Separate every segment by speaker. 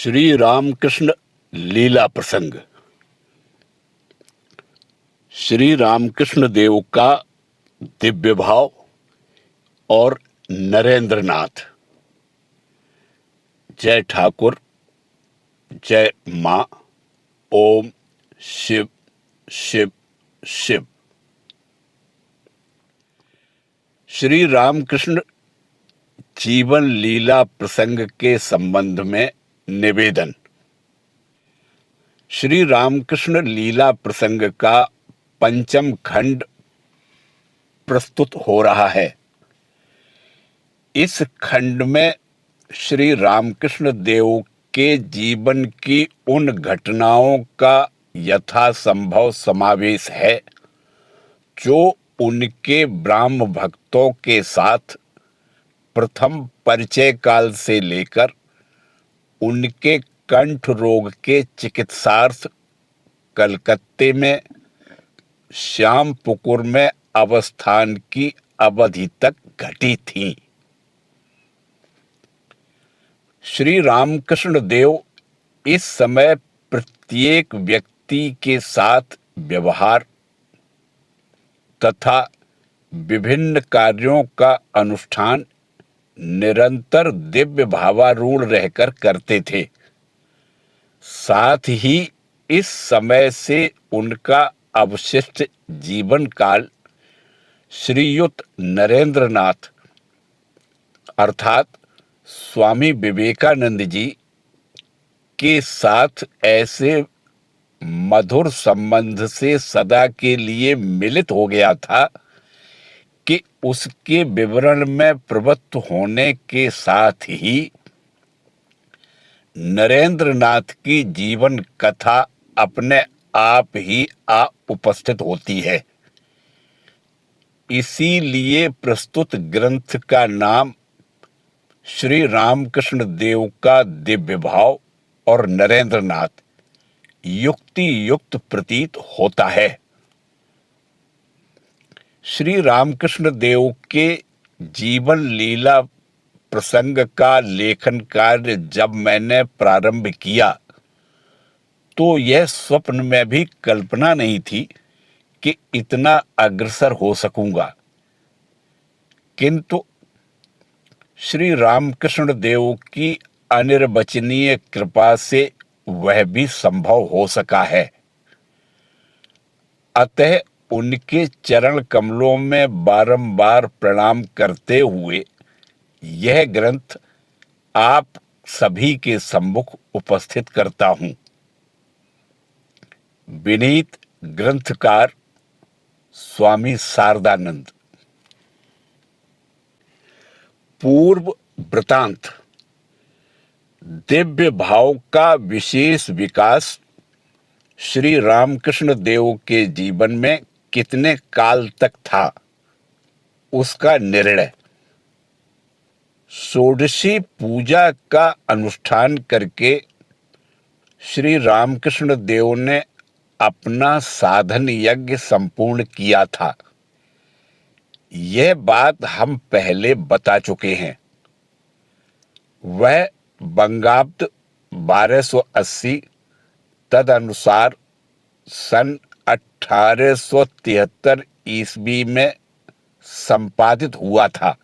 Speaker 1: श्री रामकृष्ण लीला प्रसंग। श्री रामकृष्ण देव का दिव्य भाव और नरेंद्र नाथ। जय ठाकुर, जय मां। ओम शिव शिव शिव। श्री रामकृष्ण जीवन लीला प्रसंग के संबंध में निवेदन। श्री रामकृष्ण लीला प्रसंग का पंचम खंड प्रस्तुत हो रहा है। इस खंड में श्री रामकृष्ण देव के जीवन की उन घटनाओं का यथासंभव समावेश है जो उनके ब्राह्म भक्तों के साथ प्रथम परिचय काल से लेकर उनके कंठ रोग के चिकित्सार्थ कलकत्ते में श्यामपुकुर में अवस्थान की अवधि तक घटी थीं। श्री रामकृष्ण देव इस समय प्रत्येक व्यक्ति के साथ व्यवहार तथा विभिन्न कार्यों का अनुष्ठान निरंतर दिव्य भावारूढ़ रहकर करते थे। साथ ही इस समय से उनका अवशिष्ट जीवन काल श्रीयुत नरेंद्रनाथ अर्थात स्वामी विवेकानंद जी के साथ ऐसे मधुर संबंध से सदा के लिए मिलित हो गया था कि उसके विवरण में प्रवृत्त होने के साथ ही नरेंद्रनाथ की जीवन कथा अपने आप ही उपस्थित होती है। इसीलिए प्रस्तुत ग्रंथ का नाम श्री रामकृष्ण देव का दिव्य भाव और नरेंद्रनाथ युक्ति युक्त प्रतीत होता है। श्री रामकृष्ण देव के जीवन लीला प्रसंग का लेखन कार्य जब मैंने प्रारंभ किया तो यह स्वप्न में भी कल्पना नहीं थी कि इतना अग्रसर हो सकूंगा, किंतु श्री रामकृष्ण देव की अनिर्वचनीय कृपा से वह भी संभव हो सका है। अतः उनके चरण कमलों में बारंबार प्रणाम करते हुए यह ग्रंथ आप सभी के सम्मुख उपस्थित करता हूं। विनीत ग्रंथकार स्वामी शारदानंद। पूर्व वृतांत। दिव्य भाव का विशेष विकास श्री रामकृष्ण देव के जीवन में कितने काल तक था, उसका निर्णय। षोडशी पूजा का अनुष्ठान करके श्री रामकृष्ण देव ने अपना साधन यज्ञ संपूर्ण किया था। यह बात हम पहले बता चुके हैं। वह बंगाब्द 1280 तदनुसार सन 1873 ईस्वी में संपादित हुआ था।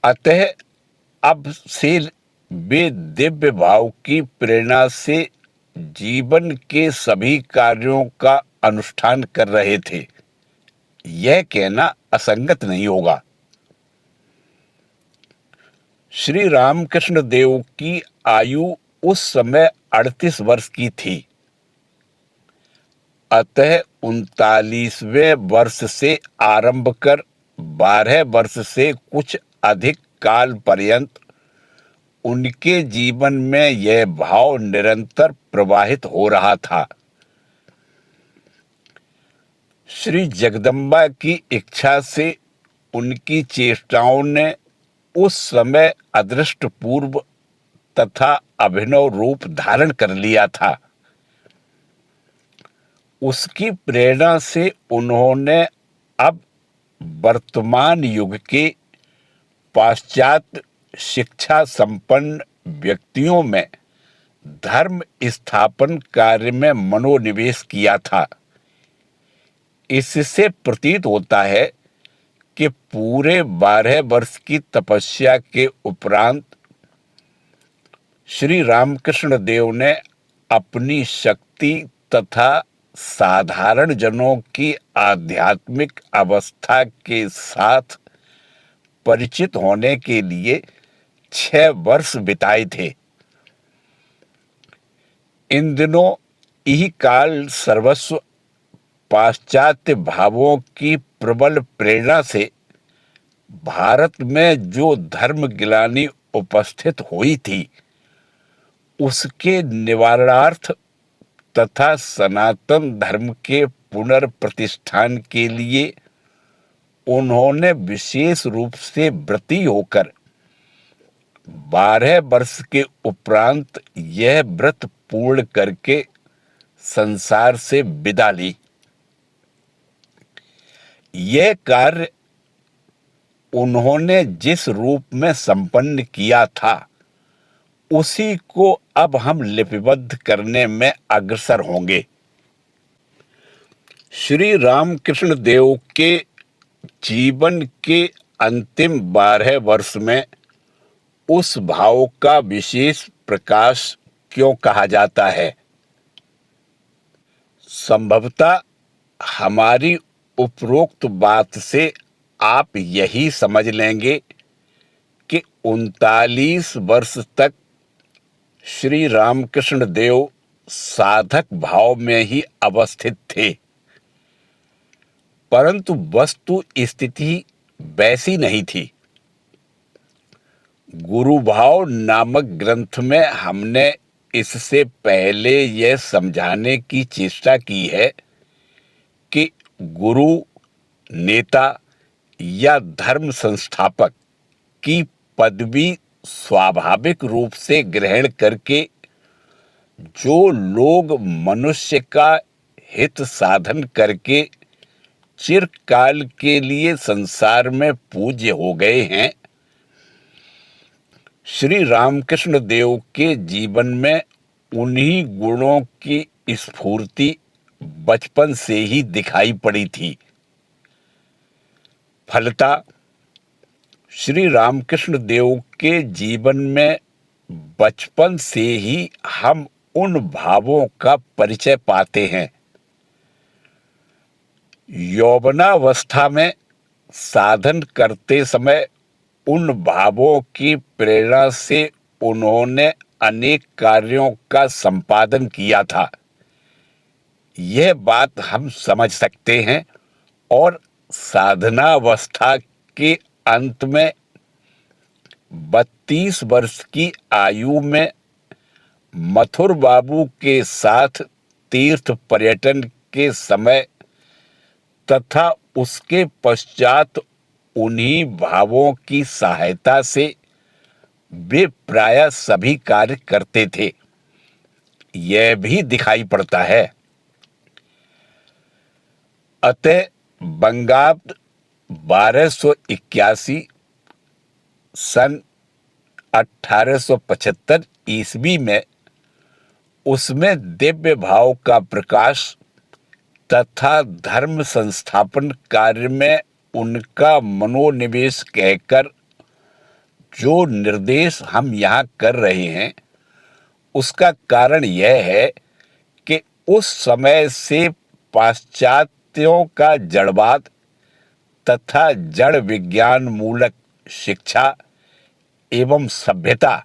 Speaker 1: अतः अब से वे दिव्य भाव की प्रेरणा से जीवन के सभी कार्यों का अनुष्ठान कर रहे थे, यह कहना असंगत नहीं होगा। श्री रामकृष्ण देव की आयु उस समय 38 वर्ष की थी। अतः 39वें वर्ष से आरंभ कर 12 वर्ष से कुछ अधिक काल पर्यंत उनके जीवन में यह भाव निरंतर प्रवाहित हो रहा था। श्री जगदम्बा की इच्छा से उनकी चेष्टाओं ने उस समय अदृष्टपूर्व तथा अभिनव रूप धारण कर लिया था। उसकी प्रेरणा से उन्होंने अब वर्तमान युग के पाश्चात्य शिक्षा संपन्न व्यक्तियों में धर्म स्थापन कार्य में मनोनिवेश किया था। इससे प्रतीत होता है कि पूरे 12 वर्ष की तपस्या के उपरांत श्री रामकृष्ण देव ने अपनी शक्ति तथा साधारण जनों की आध्यात्मिक अवस्था के साथ परिचित होने के लिए 6 वर्ष बिताए थे। इन दिनों यही काल सर्वस्व पाश्चात्य भावों की प्रबल प्रेरणा से भारत में जो धर्म गिलानी उपस्थित हुई थी, उसके निवारणार्थ तथा सनातन धर्म के पुनर्प्रतिष्ठान के लिए उन्होंने विशेष रूप से व्रती होकर 12 वर्ष के उपरांत यह व्रत पूर्ण करके संसार से विदा ली। यह कार्य उन्होंने जिस रूप में संपन्न किया था, उसी को अब हम लिपिबद्ध करने में अग्रसर होंगे। श्री रामकृष्ण देव के जीवन के अंतिम 12 वर्ष में उस भाव का विशेष प्रकाश क्यों कहा जाता है? संभवतः हमारी उपरोक्त बात से आप यही समझ लेंगे कि 39 वर्ष तक श्री रामकृष्ण देव साधक भाव में ही अवस्थित थे, परंतु वस्तु स्थिति वैसी नहीं थी। गुरु भाव नामक ग्रंथ में हमने इससे पहले यह समझाने की चेष्टा की है कि गुरु, नेता या धर्म संस्थापक की पदवी स्वाभाविक रूप से ग्रहण करके जो लोग मनुष्य का हित साधन करके चिरकाल के लिए संसार में पूज्य हो गए हैं, श्री रामकृष्ण देव के जीवन में उन्हीं गुणों की स्फूर्ति बचपन से ही दिखाई पड़ी थी। फलतः श्री रामकृष्ण देव के जीवन में बचपन से ही हम उन भावों का परिचय पाते हैं। यौवनावस्था में साधन करते समय उन भावों की प्रेरणा से उन्होंने अनेक कार्यों का संपादन किया था। यह बात हम समझ सकते हैं और साधनावस्था के अंत में 32 वर्ष की आयु में मथुर बाबू के साथ तीर्थ पर्यटन के समय तथा उसके पश्चात उन्हीं भावों की सहायता से वे प्रायः सभी कार्य करते थे, यह भी दिखाई पड़ता है। अतः बंगाब्द 1281 सन 1875 ईस्वी में उसमें दिव्य भाव का प्रकाश तथा धर्म संस्थापन कार्य में उनका मनोनिवेश कहकर जो निर्देश हम यहाँ कर रहे हैं, उसका कारण यह है कि उस समय से पाश्चात्यों का जड़वाद तथा जड़ विज्ञान मूलक शिक्षा एवं सभ्यता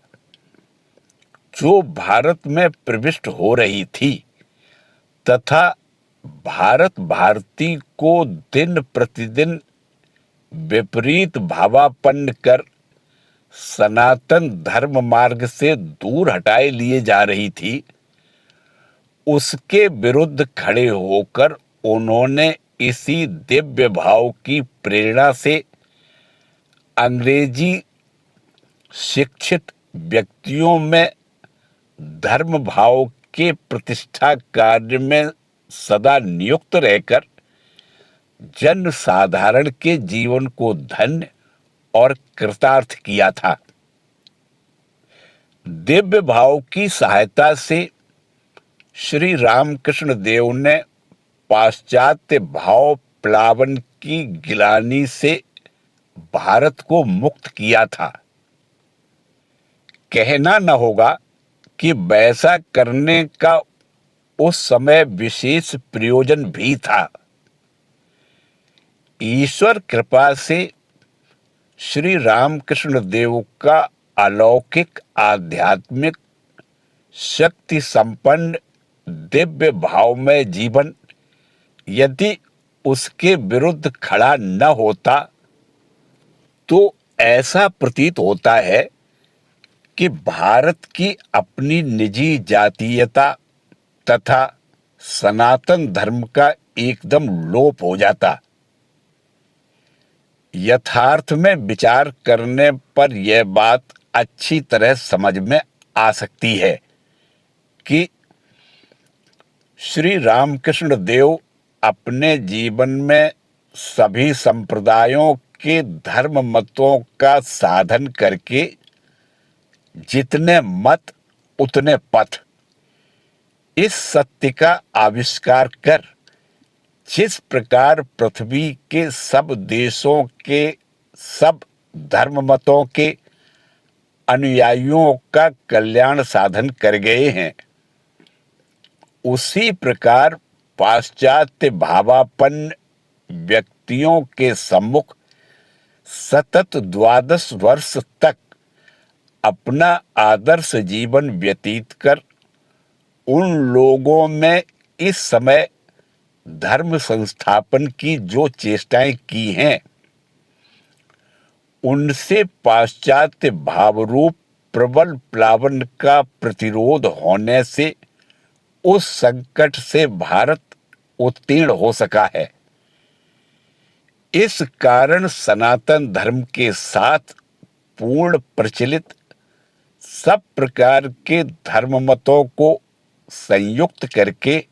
Speaker 1: जो भारत में प्रविष्ट हो रही थी तथा भारत भारती को दिन प्रतिदिन विपरीत भावापन्न कर सनातन धर्म मार्ग से दूर हटाए लिए जा रही थी, उसके विरुद्ध खड़े होकर उन्होंने इसी दिव्य भाव की प्रेरणा से अंग्रेजी शिक्षित व्यक्तियों में धर्म भाव के प्रतिष्ठा कार्य में सदा नियुक्त रहकर जन साधारण के जीवन को धन्य और कृतार्थ किया था। दिव्य भाव की सहायता से श्री रामकृष्ण देव ने पाश्चात्य भाव प्लावन की गिलानी से भारत को मुक्त किया था। कहना न होगा कि वैसा करने का उस समय विशेष प्रयोजन भी था। ईश्वर कृपा से श्री रामकृष्ण देव का अलौकिक आध्यात्मिक शक्ति संपन्न दिव्य भावमय जीवन यदि उसके विरुद्ध खड़ा न होता तो ऐसा प्रतीत होता है कि भारत की अपनी निजी जातीयता तथा सनातन धर्म का एकदम लोप हो जाता। यथार्थ में विचार करने पर यह बात अच्छी तरह समझ में आ सकती है कि श्री रामकृष्ण देव अपने जीवन में सभी संप्रदायों के धर्म मतों का साधन करके जितने मत उतने पथ इस सत्य का आविष्कार कर जिस प्रकार पृथ्वी के सब देशों के सब धर्म मतों के अनुयायियों का कल्याण साधन कर गए हैं, उसी प्रकार पाश्चात्य भावापन्न व्यक्तियों के सम्मुख सतत 12 वर्ष तक अपना आदर्श जीवन व्यतीत कर उन लोगों में इस समय धर्म संस्थापन की जो चेष्टाएं की हैं, उनसे पाश्चात्य भावरूप प्रबल प्लावन का प्रतिरोध होने से उस संकट से भारत उत्तीर्ण हो सका है। इस कारण सनातन धर्म के साथ पूर्ण प्रचलित सब प्रकार के धर्म मतों को संयुक्त करके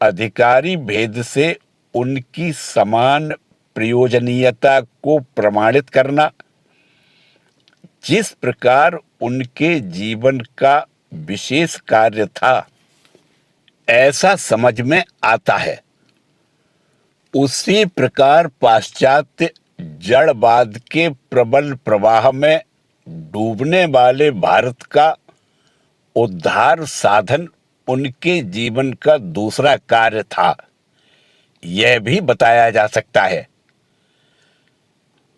Speaker 1: अधिकारी भेद से उनकी समान प्रयोजनीयता को प्रमाणित करना, जिस प्रकार उनके जीवन का विशेष कार्य था, ऐसा समझ में आता है। उसी प्रकार पाश्चात्य जड़वाद के प्रबल प्रवाह में डूबने वाले भारत का उद्धार साधन उनके जीवन का दूसरा कार्य था, यह भी बताया जा सकता है।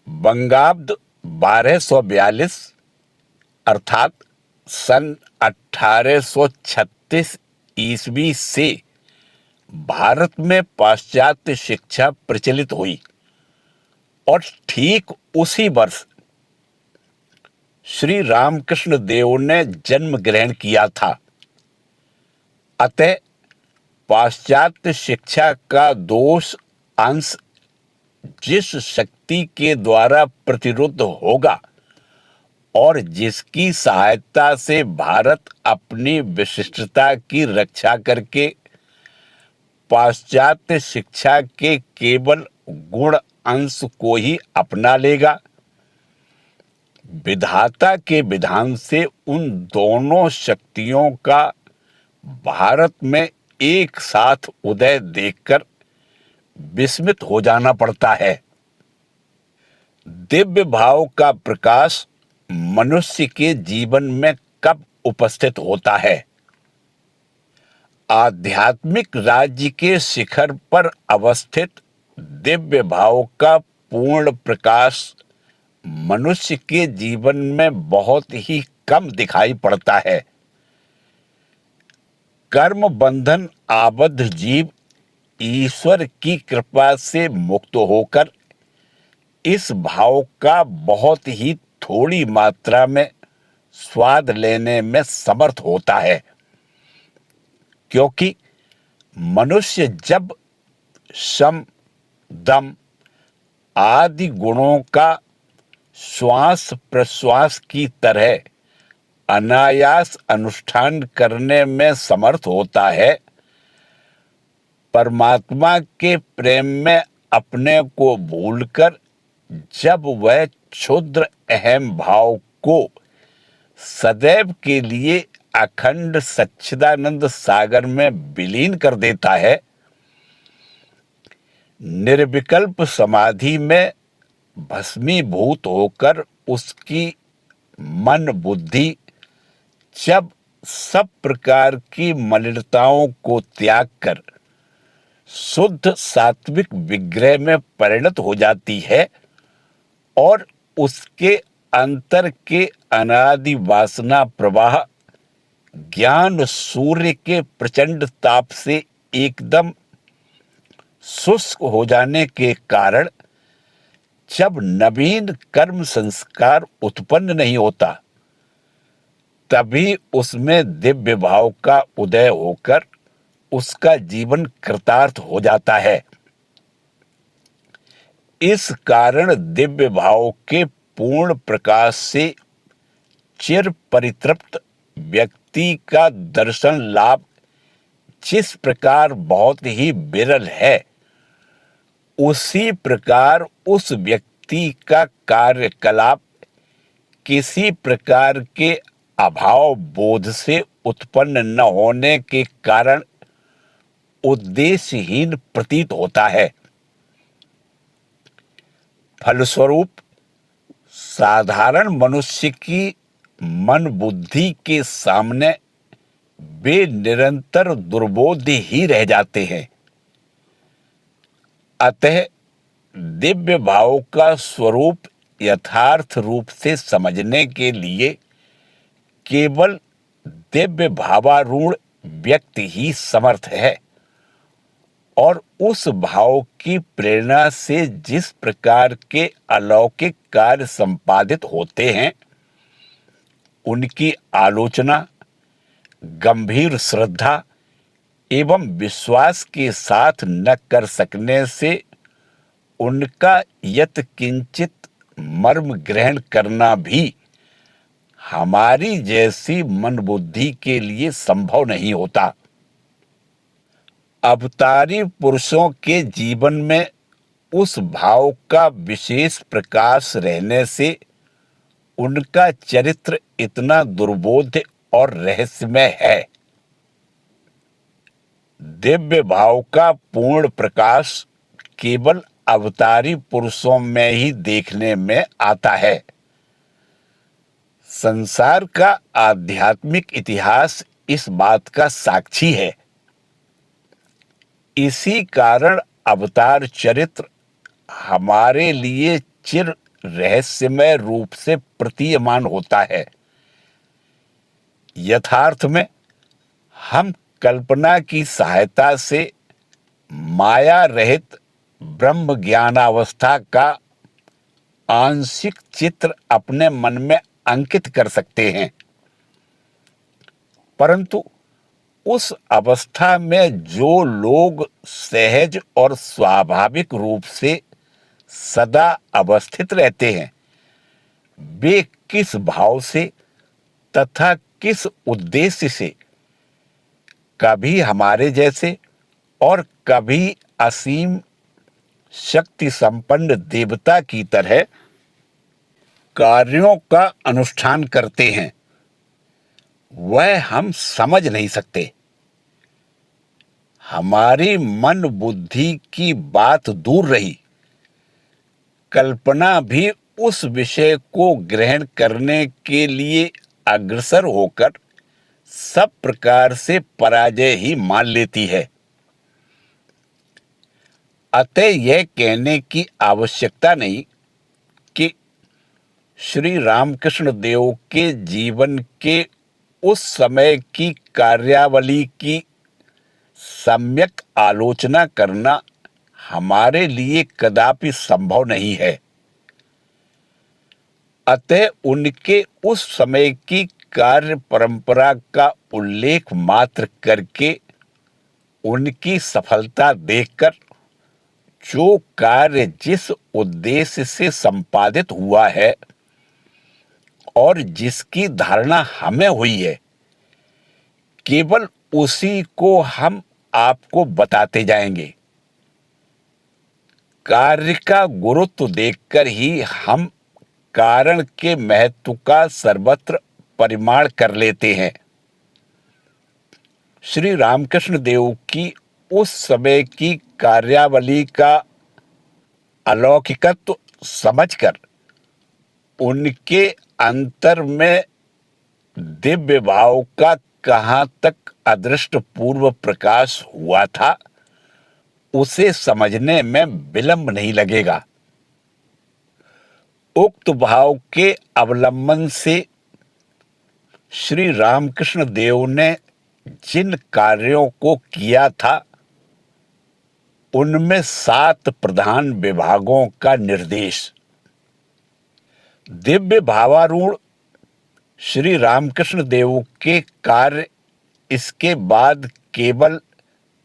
Speaker 1: बंगाब्द 1242 अर्थात सन 1836 ईस्वी से भारत में पाश्चात्य शिक्षा प्रचलित हुई और ठीक उसी वर्ष श्री रामकृष्ण देव ने जन्म ग्रहण किया था। अतः पाश्चात्य शिक्षा का दोष अंश जिस शक्ति के द्वारा प्रतिरुद्ध होगा और जिसकी सहायता से भारत अपनी विशिष्टता की रक्षा करके पाश्चात्य शिक्षा के केवल गुण अंश को ही अपना लेगा, विधाता के विधान से उन दोनों शक्तियों का भारत में एक साथ उदय देखकर विस्मित हो जाना पड़ता है। दिव्य भाव का प्रकाश मनुष्य के जीवन में कब उपस्थित होता है? आध्यात्मिक राज्य के शिखर पर अवस्थित दिव्य भाव का पूर्ण प्रकाश मनुष्य के जीवन में बहुत ही कम दिखाई पड़ता है। कर्म बंधन आबद्ध जीव ईश्वर की कृपा से मुक्त होकर इस भाव का बहुत ही थोड़ी मात्रा में स्वाद लेने में समर्थ होता है, क्योंकि मनुष्य जब शम दम आदि गुणों का श्वास प्रश्वास की तरह अनायास अनुष्ठान करने में समर्थ होता है, परमात्मा के प्रेम में अपने को भूलकर जब वह क्षुद्र अहम भाव को सदैव के लिए अखंड सच्चिदानंद सागर में विलीन कर देता है, निर्विकल्प समाधि में भस्मीभूत होकर उसकी मन बुद्धि जब सब प्रकार की मलिनताओं को त्याग कर शुद्ध सात्विक विग्रह में परिणत हो जाती है और उसके अंतर के अनादि वासना प्रवाह ज्ञान सूर्य के प्रचंड ताप से एकदम शुष्क हो जाने के कारण जब नवीन कर्म संस्कार उत्पन्न नहीं होता, तभी उसमें दिव्य भाव का उदय होकर उसका जीवन कृतार्थ हो जाता है। इस कारण दिव्य भाव के पूर्ण प्रकाश से चिर परितृप्त व्यक्ति का दर्शन लाभ जिस प्रकार बहुत ही विरल है, उसी प्रकार उस व्यक्ति का कार्यकलाप किसी प्रकार के अभाव बोध से उत्पन्न न होने के कारण उद्देश्यहीन प्रतीत होता है। फलस्वरूप साधारण मनुष्य की मन बुद्धि के सामने वे निरंतर दुर्बोध ही रह जाते हैं। अतः दिव्य भाव का स्वरूप यथार्थ रूप से समझने के लिए केवल दिव्य भावारूढ़ व्यक्ति ही समर्थ है और उस भाव की प्रेरणा से जिस प्रकार के अलौकिक कार्य संपादित होते हैं, उनकी आलोचना गंभीर श्रद्धा एवं विश्वास के साथ न कर सकने से उनका यत्किंचित मर्म ग्रहण करना भी हमारी जैसी मन बुद्धि के लिए संभव नहीं होता। अवतारी पुरुषों के जीवन में उस भाव का विशेष प्रकाश रहने से उनका चरित्र इतना दुर्बोध्य और रहस्यमय है। दिव्य भाव का पूर्ण प्रकाश केवल अवतारी पुरुषों में ही देखने में आता है। संसार का आध्यात्मिक इतिहास इस बात का साक्षी है। इसी कारण अवतार चरित्र हमारे लिए चिर रहस्यमय रूप से प्रतीयमान होता है। यथार्थ में हम कल्पना की सहायता से माया रहित ब्रह्म ज्ञानावस्था का आंशिक चित्र अपने मन में अंकित कर सकते हैं, परंतु उस अवस्था में जो लोग सहज और स्वाभाविक रूप से सदा अवस्थित रहते हैं, वे किस भाव से तथा किस उद्देश्य से कभी हमारे जैसे और कभी असीम शक्ति संपन्न देवता की तरह कार्यों का अनुष्ठान करते हैं, वह हम समझ नहीं सकते। हमारी मन बुद्धि की बात दूर रही, कल्पना भी उस विषय को ग्रहण करने के लिए अग्रसर होकर सब प्रकार से पराजय ही मान लेती है। अतः यह कहने की आवश्यकता नहीं कि श्री रामकृष्ण देव के जीवन के उस समय की कार्यावली की सम्यक आलोचना करना हमारे लिए कदापि संभव नहीं है। अतः उनके उस समय की कार्य परंपरा का उल्लेख मात्र करके उनकी सफलता देखकर जो कार्य जिस उद्देश्य से संपादित हुआ है और जिसकी धारणा हमें हुई है, केवल उसी को हम आपको बताते जाएंगे। कार्य का गुरुत्व देखकर ही हम कारण के महत्व का सर्वत्र परिमाण कर लेते हैं। श्री रामकृष्ण देव की उस समय की कार्यावली का अलौकिकत्व समझकर उनके अंतर में दिव्य भाव का कहाँ तक अदृष्ट पूर्व प्रकाश हुआ था, उसे समझने में विलंब नहीं लगेगा। उक्त भाव के अवलंबन से श्री रामकृष्ण देव ने जिन कार्यों को किया था, उनमें 7 प्रधान विभागों का निर्देश। दिव्य भावारूढ़ श्री रामकृष्ण देव के कार्य इसके बाद केवल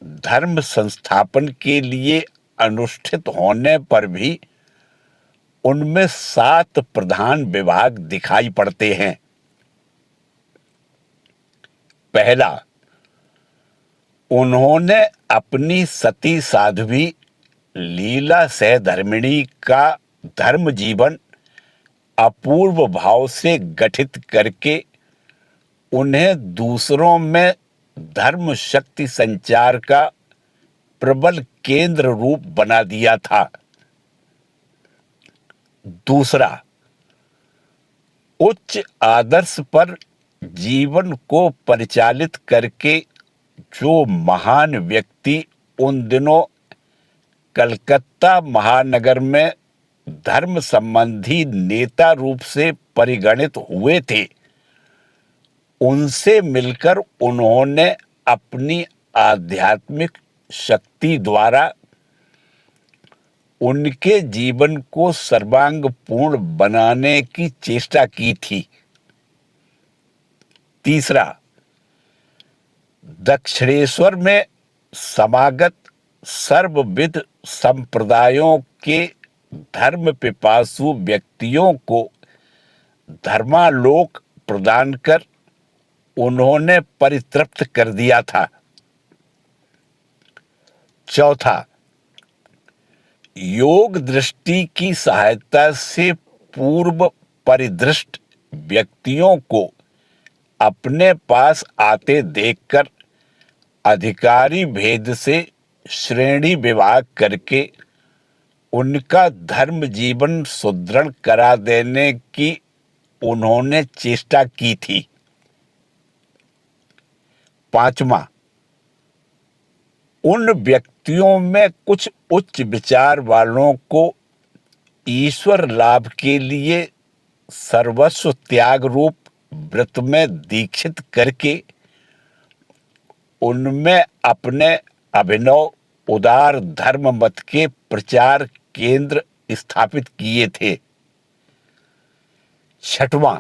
Speaker 1: धर्म संस्थापन के लिए अनुष्ठित होने पर भी उनमें 7 प्रधान विभाग दिखाई पड़ते हैं। पहला, उन्होंने अपनी सती साध्वी लीला सहधर्मिणी का धर्म जीवन अपूर्व भाव से गठित करके उन्हें दूसरों में धर्म शक्ति संचार का प्रबल केंद्र रूप बना दिया था। दूसरा, उच्च आदर्श पर जीवन को परिचालित करके जो महान व्यक्ति उन दिनों कलकत्ता महानगर में धर्म संबंधी नेता रूप से परिगणित हुए थे, उनसे मिलकर उन्होंने अपनी आध्यात्मिक शक्ति द्वारा उनके जीवन को सर्वांगपूर्ण बनाने की चेष्टा की थी। तीसरा, दक्षिणेश्वर में समागत सर्वविध संप्रदायों के धर्म पिपासु व्यक्तियों को धर्मालोक प्रदान कर उन्होंने परितृप्त कर दिया था। चौथा, योग दृष्टि की सहायता से पूर्व परिदृष्ट व्यक्तियों को अपने पास आते देखकर अधिकारी भेद से श्रेणी विभाग करके उनका धर्म जीवन सुदृढ़ करा देने की उन्होंने चेष्टा की थी। पांचवा, उन व्यक्तियों में कुछ उच्च विचार वालों को ईश्वर लाभ के लिए सर्वस्व त्याग रूप व्रत में दीक्षित करके उनमें अपने अभिनव उदार धर्म मत के प्रचार केंद्र स्थापित किए थे। छठवां,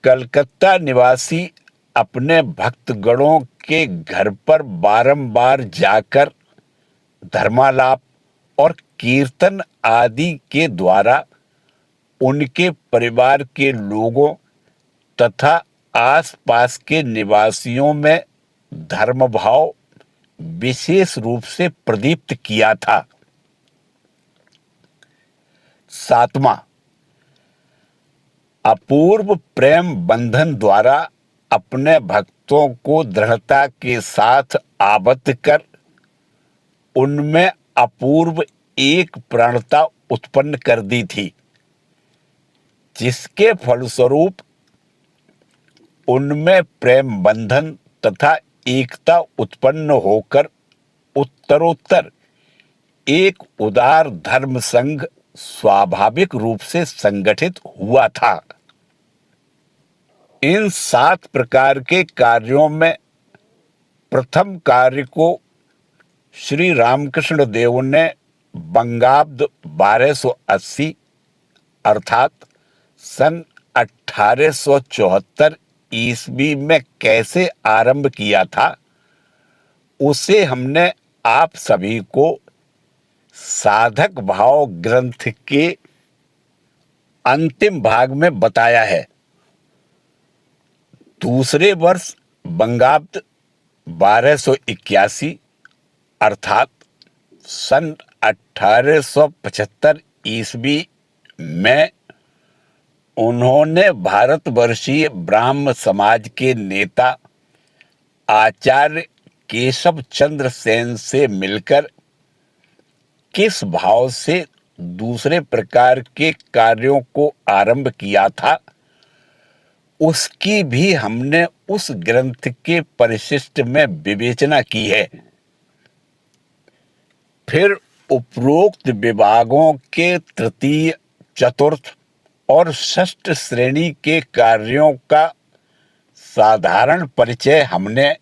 Speaker 1: कलकत्ता निवासी अपने भक्तगणों के घर पर बारंबार जाकर धर्मालाप और कीर्तन आदि के द्वारा उनके परिवार के लोगों तथा आसपास के निवासियों में धर्म भाव विशेष रूप से प्रदीप्त किया था। सातवां, अपूर्व प्रेम बंधन द्वारा अपने भक्तों को दृढ़ता के साथ आबद्ध कर उनमें अपूर्व एक प्राणता उत्पन्न कर दी थी, जिसके फलस्वरूप उनमें प्रेम बंधन तथा एकता उत्पन्न होकर उत्तरोत्तर एक उदार धर्म संघ स्वाभाविक रूप से संगठित हुआ था। इन 7 प्रकार के कार्यों में प्रथम कार्य को श्री रामकृष्ण देव ने बंगाब्द 1280 अर्थात सन 1874 ईस्वी में कैसे आरंभ किया था, उसे हमने आप सभी को साधक भाव ग्रंथ के अंतिम भाग में बताया है। दूसरे वर्ष बंगाब्द 1281 अर्थात सन 1875 ईस्वी में उन्होंने भारतवर्षीय ब्राह्म समाज के नेता आचार्य केशव चंद्र सेन से मिलकर किस भाव से दूसरे प्रकार के कार्यों को आरंभ किया था, उसकी भी हमने उस ग्रंथ के परिशिष्ट में विवेचना की है। फिर उपरोक्त विभागों के तृतीय, चतुर्थ और षष्ठ श्रेणी के कार्यों का साधारण परिचय हमने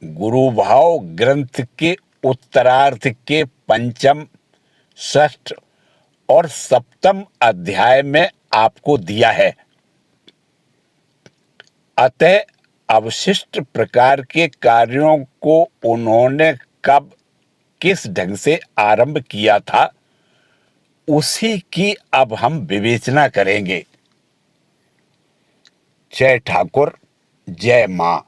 Speaker 1: गुरुभाव ग्रंथ के उत्तरार्ध के पंचम, षष्ठ और सप्तम अध्याय में आपको दिया है। अतः अवशिष्ट प्रकार के कार्यों को उन्होंने कब किस ढंग से आरंभ किया था, उसी की अब हम विवेचना करेंगे। जय ठाकुर, जय मां।